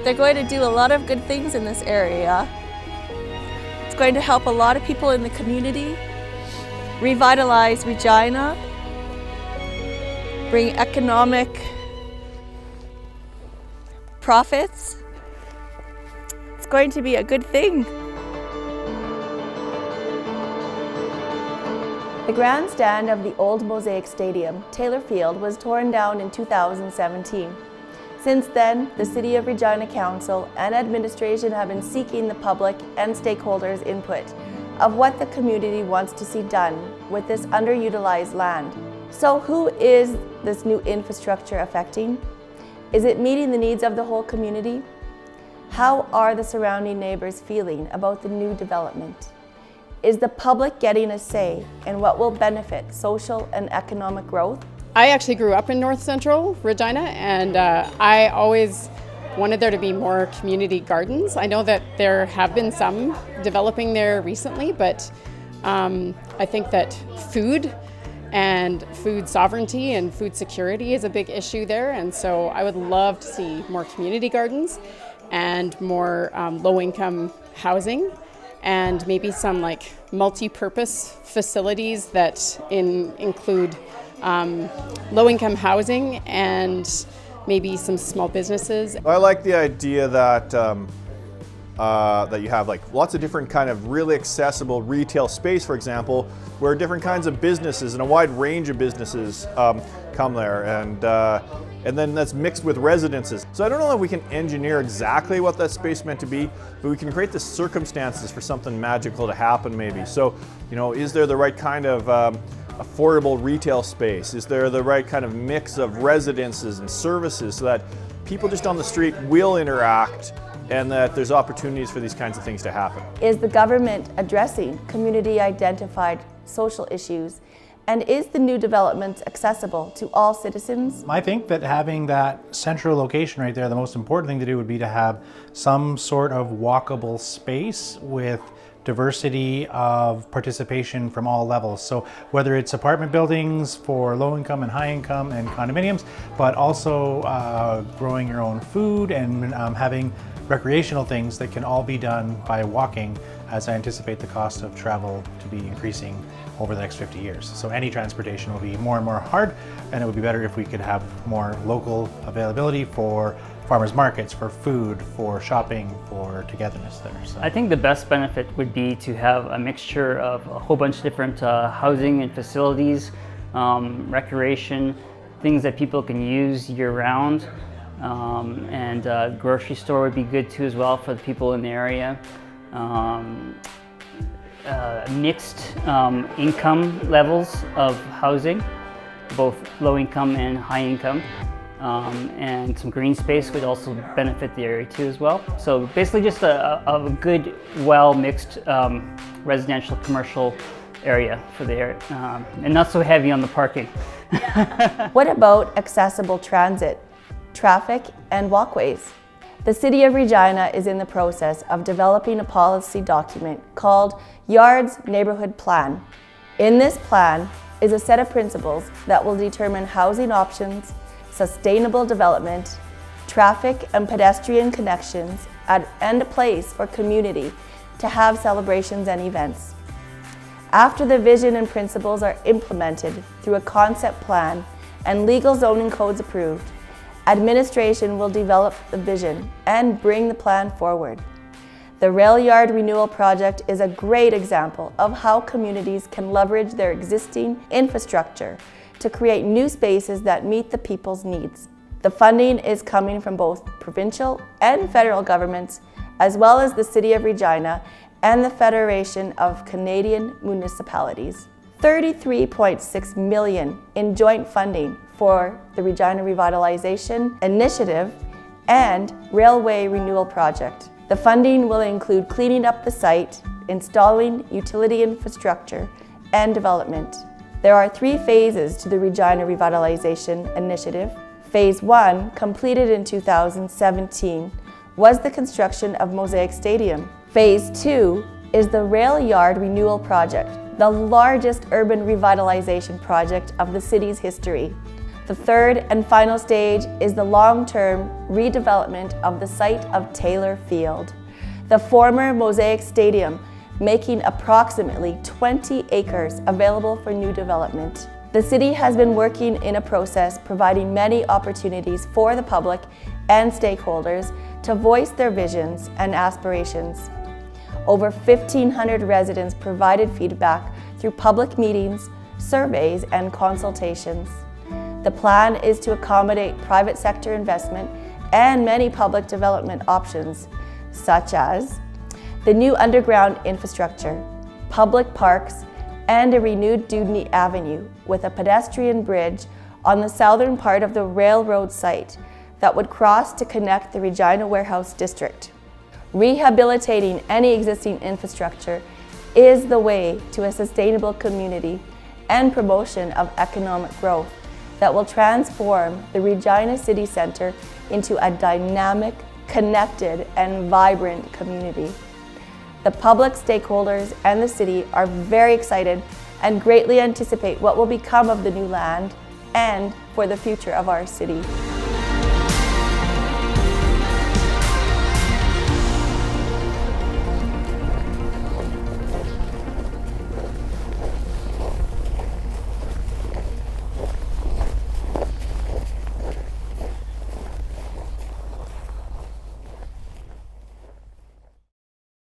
They're going to do a lot of good things in this area. It's going to help a lot of people in the community, revitalize Regina, bring economic profits. It's going to be a good thing. The grandstand of the old Mosaic Stadium, Taylor Field, was torn down in 2017. Since then, the City of Regina Council and administration have been seeking the public and stakeholders' input of what the community wants to see done with this underutilized land. So who is this new infrastructure affecting? Is it meeting the needs of the whole community? How are the surrounding neighbors feeling about the new development? Is the public getting a say in what will benefit social and economic growth? I actually grew up in North Central Regina, and I always wanted there to be more community gardens. I know that there have been some developing there recently, but I think that food and food sovereignty and food security is a big issue there, and so I would love to see more community gardens and more low-income housing, and maybe some like multi-purpose facilities that include low-income housing and maybe some small businesses. I like the idea that that you have like lots of different kind of really accessible retail space, for example, where different kinds of businesses and a wide range of businesses come there, and then that's mixed with residences. So I don't know if we can engineer exactly what that space meant to be, but we can create the circumstances for something magical to happen maybe. So, you know, is there the right kind of affordable retail space? Is there the right kind of mix of residences and services so that people just on the street will interact and that there's opportunities for these kinds of things to happen? Is the government addressing community-identified social issues? And is the new development accessible to all citizens? I think that having that central location right there, the most important thing to do would be to have some sort of walkable space with diversity of participation from all levels. So whether it's apartment buildings for low income and high income and condominiums, but also growing your own food and having recreational things that can all be done by walking, as I anticipate the cost of travel to be increasing over the next 50 years. So any transportation will be more and more hard, and it would be better if we could have more local availability for farmers markets, for food, for shopping, for togetherness there. So I think the best benefit would be to have a mixture of a whole bunch of different housing and facilities, recreation, things that people can use year-round, and grocery store would be good too as well for the people in the area. Mixed income levels of housing, both low income and high income, and some green space would also benefit the area too as well. So basically just a good, well mixed residential commercial area for the area, and not so heavy on the parking. What about accessible transit, traffic, and walkways? The City of Regina is in the process of developing a policy document called Yard's Neighborhood Plan. In this plan is a set of principles that will determine housing options, sustainable development, traffic and pedestrian connections, and a place for community to have celebrations and events. After the vision and principles are implemented through a concept plan and legal zoning codes approved, administration will develop the vision and bring the plan forward. The Rail Yard Renewal Project is a great example of how communities can leverage their existing infrastructure to create new spaces that meet the people's needs. The funding is coming from both provincial and federal governments, as well as the City of Regina and the Federation of Canadian Municipalities. $33.6 million in joint funding for the Regina Revitalization Initiative and Railway Renewal Project. The funding will include cleaning up the site, installing utility infrastructure, and development. There are 3 phases to the Regina Revitalization Initiative. Phase 1, completed in 2017, was the construction of Mosaic Stadium. Phase 2 is the Rail Yard Renewal Project, the largest urban revitalization project of the city's history. The third and final stage is the long-term redevelopment of the site of Taylor Field, the former Mosaic Stadium, making approximately 20 acres available for new development. The city has been working in a process providing many opportunities for the public and stakeholders to voice their visions and aspirations. Over 1,500 residents provided feedback through public meetings, surveys, and consultations. The plan is to accommodate private sector investment and many public development options, such as the new underground infrastructure, public parks, and a renewed Dewdney Avenue with a pedestrian bridge on the southern part of the railroad site that would cross to connect the Regina Warehouse District. Rehabilitating any existing infrastructure is the way to a sustainable community and promotion of economic growth that will transform the Regina City Centre into a dynamic, connected, and vibrant community. The public stakeholders and the city are very excited and greatly anticipate what will become of the new land and for the future of our city.